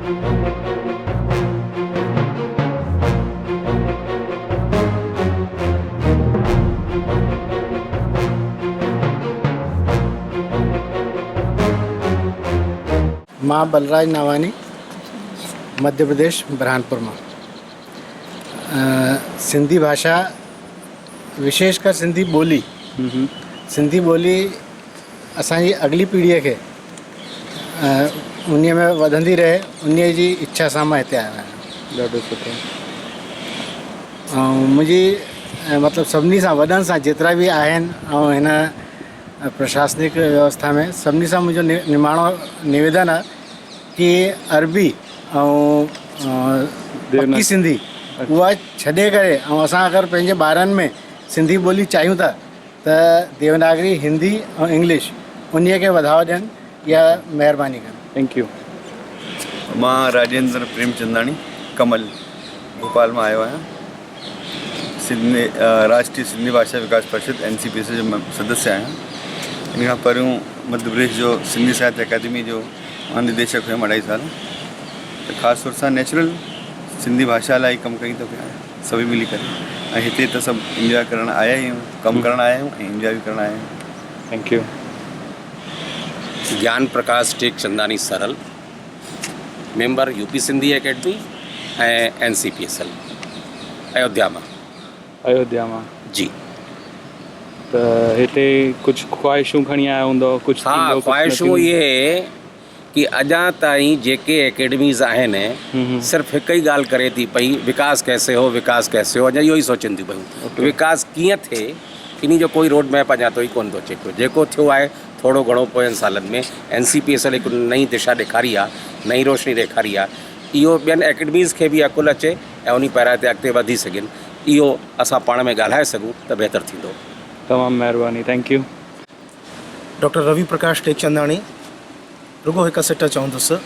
मां बलराज नावानी, मध्य प्रदेश बुरहानपुर में। सिंधी भाषा विशेषकर सिंधी ॿोली असांजी अगली पीढ़ीअ खे उन में वधंदी रहे, उन जी इच्छा सां मां हिते आयो आहियां। ॾाढो सुठो। ऐं मुंहिंजी मतिलबु सभिनी सां वॾनि सां जेतिरा बि आहिनि ऐं हिन प्रशासनिक व्यवस्था में सभिनी सां मुंहिंजो निमाणो निवेदन आहे कि अरबी ऐं पक्की सिंधी उहा छॾे करे ऐं असां अगरि पंहिंजे ॿारनि में सिंधी ॿोली चाहियूं था त देवनागरी, हिंदी ऐं इंग्लिश उन्हीअ खे वधाउ ॾियनि या महिरबानी कनि। Thank U. मां राजेंद्र प्रेमचंदानी कमल भोपाल में आयो आहियां। राष्ट्रीय सिंधी भाषा विकास परिषद NCPS जो सदस्य आहियां। इन खां पहिरियों मध्य प्रदेश जो सिंधी साहित्य अकादमी जो महानिदेशक हुयुमि 2.5 साल। त ख़ासि तौर सां नेचुरल सिंधी भाषा लाइ कमु कई थो पिया सभी मिली करे। ऐं हिते त सभु इंजॉय करणु आया आहियूं, कमु करणु आया आहियूं ऐं इंजॉय बि करणु आया आहियूं। Thank U. ज्ञान प्रकाश टेकचंदानी सरल, मेंबर UP सिंधी एकेडमी ऐं NCPSL अयोध्या में। जी। त हिते कुछ ख्वाहिशूं खणी आया हूंदो कुछ? हाँ, ख्वाहिशूं ये कि अॼां ताईं जेके एकेडमीज़ आहिनि सिर्फ़ु हिकु ई ॻाल्हि करे थी पई, विकास कैसे हो, विकास कैसे हो। अञा इहो ई सोचनि थियूं पयूं विकास कीअं थिए। इन जो कोई रोड मैप अञा ताईं कोन थो अचे पियो। जेको थियो आहे थोरो घणो पोयनि सालनि में NCPSL हिकु नई दिशा ॾेखारी आहे, नई रोशनी ॾेखारी आहे। इहो ॿियनि एकेडमीज़ खे बि अकुलु अचे ऐं उन पहिरां ते अॻिते वधी सघनि। इहो असां पाण में ॻाल्हाए सघूं त बहितरु थींदो। तमामु महिरबानी। Thank you. Doctor Ravi Prakash Tekchandani. रुगो हिकु सेट चवंदुसि,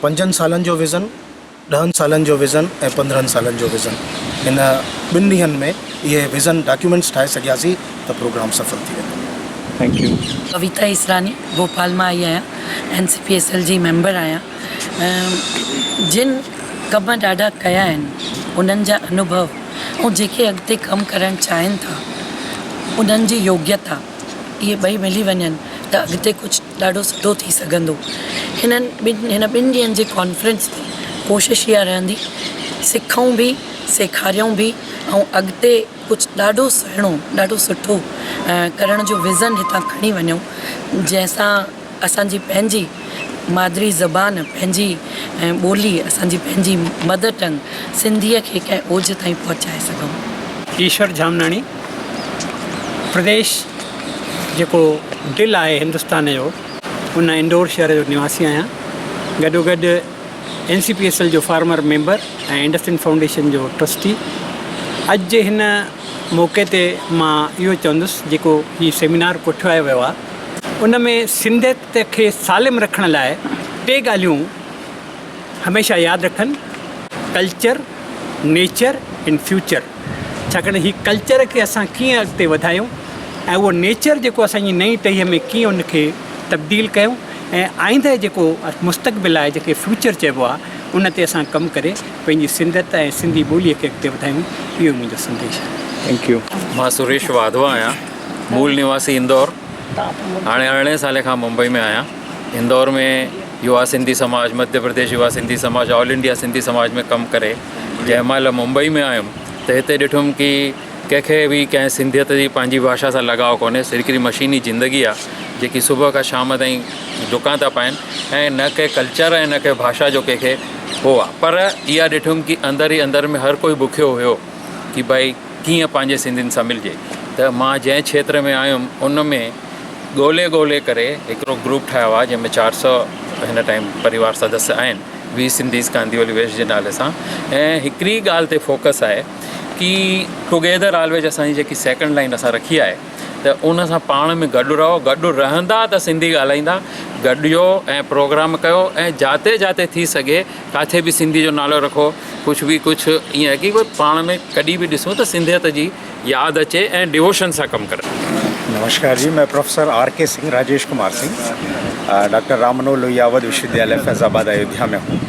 5 सालनि जो विज़न, 10 सालनि जो विज़न ऐं 15 सालनि जो विज़न। हिन 2 ॾींहंनि में इहे विज़न डॉक्यूमेंट्स ठाहे सघियासीं त प्रोग्राम सफल थी वेंदो। Thank you. कविता इसरानी, भोपाल में आई आहियां, NCPSL जी मेंबर आहियां। जिन कम ॾाढा कया आहिनि उन्हनि जा अनुभव ऐं जेके अॻिते कमु करणु चाहिनि था उन्हनि जी योग्यता, इहे ॿई मिली वञनि त अॻिते कुझु ॾाढो सुठो थी सघंदो। हिन 2 ॾींहंनि जे कॉन्फ्रेंस ते कोशिशि इहा रहंदी सिखूं बि, सेखारियूं बि ऐं अॻिते कुझु ॾाढो सुहिणो, ॾाढो सुठो करण जो विज़न हितां खणी वञूं, जंहिंसां असांजी पंहिंजी मादरी ज़बान, पंहिंजी ॿोली, असांजी पंहिंजी मदर टंग सिंधीअ खे कंहिं ओज ताईं पहुचाए सघूं। ईश्वर जामनानी, प्रदेश जेको दिलि आहे हिंदुस्तान जो, उन इंदौर शहर जो निवासी आहियां। गॾोगॾु NCPSL जो फार्मर मेंबर ऐं इंडस्ट्रियल फाउंडेशन जो ट्रस्टी। अॼु जे हिन मौक़े ते मां इहो चवंदुसि, जेको हीउ सेमिनार कोठवायो वियो आहे उन में सिंधियत खे सालिम रखण लाइ 3 ॻाल्हियूं हमेशह यादि रखनि: कल्चर, नेचर एंड फ्यूचर। छाकाणि हीउ कल्चर खे असां कीअं अॻिते वधायूं ऐं उहो नेचर जेको असांजी नई टहीअ में कीअं उनखे तब्दील कयूं ऐं आईंदह जेको मुस्तक़बिल आहे, जेके फ्यूचर चइबो आहे, उन ते असां कमु करे पंहिंजी सिंधियत ऐं सिंधी ॿोलीअ खे अॻिते वधायूं। इहो मुंहिंजो संदेश आहे। Thank U. मां सुरेश वाधवा आहियां, मूल निवासी इंदौर। हाणे 18 साल खां मुंबई में आहियां। इंदौर में युवा सिंधी समाज, मध्य प्रदेश युवा सिंधी समाज, ऑल इंडिया सिंधी समाज में कमु करे जंहिं महिल मुंबई में आयुमि त हिते ॾिठुमि कि कंहिंखे बि कंहिं सिंधियत जी पंहिंजी भाषा सां लॻाव कोन्हे। हिकिड़ी मशीनी ज़िंदगी आहे जेकी सुबुह खां शाम ताईं डुकां था पाइनि ऐं न के कल्चर ऐं न के भाषा जो कंहिंखे हो आहे। पर इहा ॾिठुमि कि अंदरि ई अंदरि में हर कोई बुखियो हुयो कि भई कीअं पंहिंजे सिंधियुनि सां मिलिजे। त मां जंहिं क्षेत्र में आयुमि उन में ॻोल्हे करे हिकिड़ो ग्रुप ठाहियो आहे जंहिंमें 400 हिन टाइम परिवार सदस्य आहिनि, वी सिंधीज़ कांदिवली वेस्ट जे नाले सां। ऐं हिकिड़ी ॻाल्हि ते फोकस आहे कि टुगेदर ऑलवेज असांजी जेकी 2nd लाइन असां रखी आहे त उन सां पाण में गॾु रहो, गॾु रहंदा त सिंधी ॻाल्हाईंदा, गॾिजो ऐं प्रोग्राम कयो ऐं जाते जाते थी सघे किथे बि सिंधी जो नालो रखो। कुझु ईअं आहे कि पाण में कॾहिं बि ॾिसूं त सिंधियत जी यादि अचे ऐं डिवोशन सां कमु करे। नमस्कार जी, मैं professor R.K. Singh, Rajesh Kumar Singh, doctor Ram Manohar Lohia Awadh विश्वविद्यालय फैज़ाबाद अयोध्या में हूँ।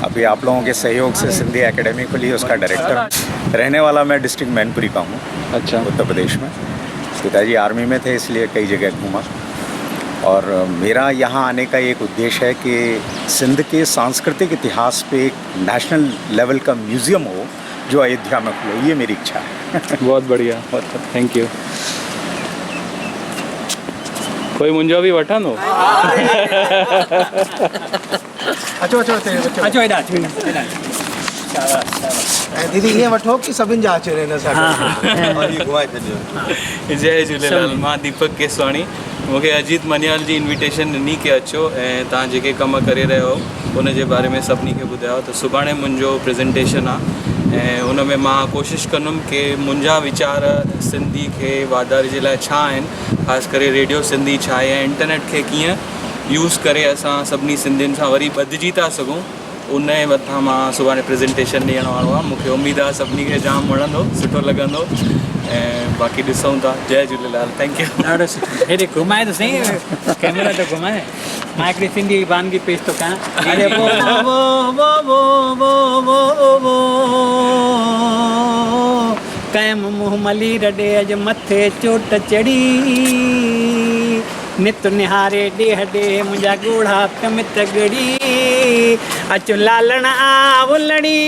अभी आप लोगों के सहयोग से सिंधी एकेडमी खुली, उसका डायरेक्टर हूँ। रहने वाला मैं डिस्ट्रिक्ट मैनपुरी का हूँ, अच्छा। उत्तर प्रदेश में। पिताजी आर्मी में थे, इसलिए कई जगह घूमा। और मेरा यहाँ आने का एक उद्देश्य है कि सिंध के सांस्कृतिक इतिहास पे एक नेशनल लेवल का म्यूज़ियम हो जो अयोध्या में खुले, ये मेरी इच्छा है। बहुत बढ़िया, थैंक यू। कोई मुंहिंजो बि वठंदो? अचो अचो अचो अचो हेॾा अचो हेॾा ऐं दीदी ईअं वठो कि सभिनि जा अचनि हिन सां और ये घुमाए छॾियो। जय झूलेलाल, मां दीपक केसवाणी। मूंखे अजीत मनियाल जी इन्विटेशन ॾिनी की अचो ऐं तव्हां जेके कम करे रहिया हो उन जे बारे में सभिनी खे ॿुधायो। त सुभाणे मुंहिंजो प्रेज़ेंटेशन आहे ऐं उन में मां कोशिशि कंदुमि की मुंहिंजा वीचार सिंधी खे वाधारे जे लाइ छा आहिनि, ख़ासि करे रेडियो सिंधी छा आहे ऐं इंटरनेट खे कीअं यूज़ करे असां सभिनी सिंधियुनि सां वरी ॿधिजी था सघूं, उन जे मथां मां सुभाणे प्रेज़ेंटेशन ॾियण वारो आहे। मूंखे उमेदु आहे सभिनी खे जाम वणंदो, सुठो लॻंदो ऐं बाक़ी ॾिसूं था। जय झूलेलाल, थैंक यू। ॾाढो सुठो। हेॾे घुमाए त सही, कैमरा त घुमाए। मां हिकिड़ी सिंधी वानगी पेश थो कयां। अरे वो वो वो वो वो वो वो कैम मुंहुं मली रॾे अॼु मथे चोट चढ़ी, नित निहारे ॾेह ॾे मुंहिंजा ॻोढ़ा कमित ॻड़ी, अचो लालण आवलड़ी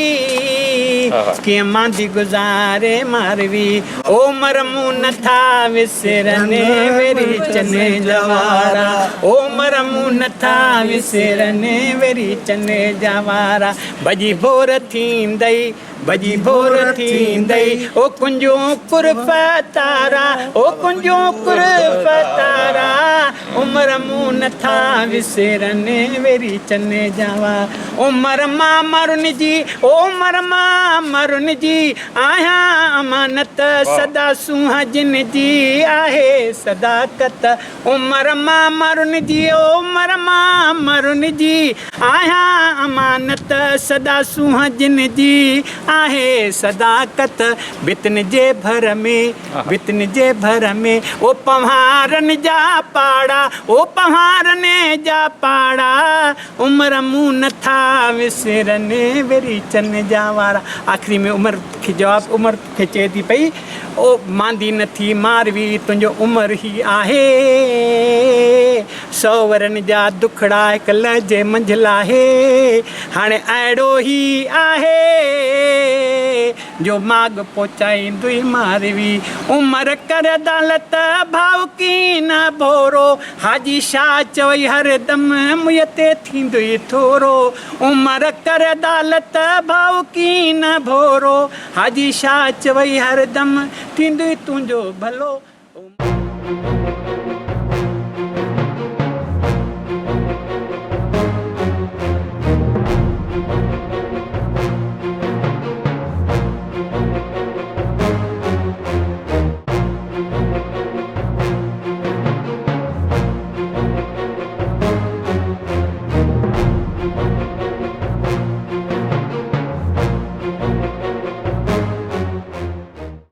कीअं मांदी गुज़ारे मारवी, ओ मरमू नथा विसरने वेरी चने जवारा, ओ मरमू नथा विसरने वेरी चने जवारा, भॼी भोर थींदई भॼी भोर थींदई, ओ कुंजो कुर्फ़ तारा, ओ कुंजो कुर्फ़ तारा, उमर मूं नथा विसरने वेरी चने जावा, उमर मां मरुन जी, उमर मां मरुन जी, आहियां अमानत सदा सुहाजिन जी आहे सदाकत, उमर मां मरुन जी, उमर मां मरुन जी, आहियां अमानत सदा सुहाजिन जी आहे सदाकत, बितन जे भर में बितन जे भर में, ओ पहाड़न जा पाड़ा, ओ पहाड़न जा पाड़ा, उमर मूं नथा विसरने वेरी चन जा वारा। आख़िरी में उमर खे जवाब उमर खे चए थी पई, ओ मांदी नथी मारवी तुंहिंजो उमर ई आहे, सौ वरनि जा दुखड़ा हिक लहजे मंझिला आहे, हाणे अहिड़ो ई आहे जो माग पहुचाईंदुई मारवी, उमर कर अदालत भाव की न भोरो, हाजी शाह चवई हरदम मुंहिं ते थींदुई थोरो, उमर कर अदालत भाव की न भोरो, हाजी शाह चवई हरदम थींदुई तुंहिंजो भलो।